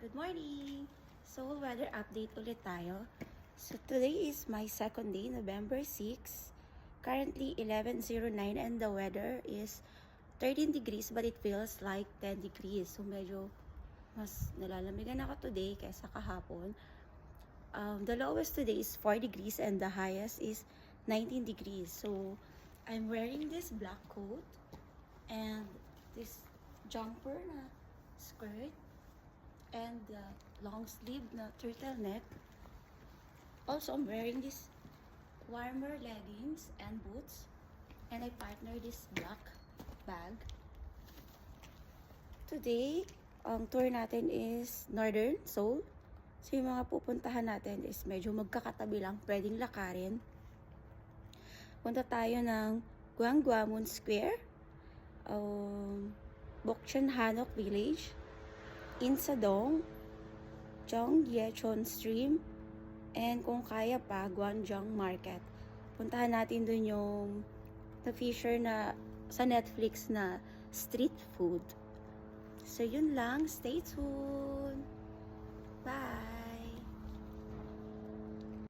Good morning! So, weather update ulit tayo. So, today is my second day, November 6. Currently, 11:09 and the weather is 13 degrees but it feels like 10 degrees. So, medyo mas nalalamigan ako today kaysa kahapon. The lowest today is 4 degrees and the highest is 19 degrees. So, I'm wearing this black coat and this jumper na skirt and the long sleeve na turtleneck. Also, I'm wearing this warmer leggings and boots, and I partner this black bag. Today, ang tour natin is Northern Seoul. So, yung mga pupuntahan natin is medyo magkakatabi lang, pwedeng lakarin. Punta tayo ng Gwanggwamun Square, Bokchon Hanok Village, Insadong, Jongyecheon Stream, and kung kaya pa, Gwanjang Market. Puntahan natin dun yung na-feature na sa Netflix na street food. So, yun lang. Stay tuned. Bye!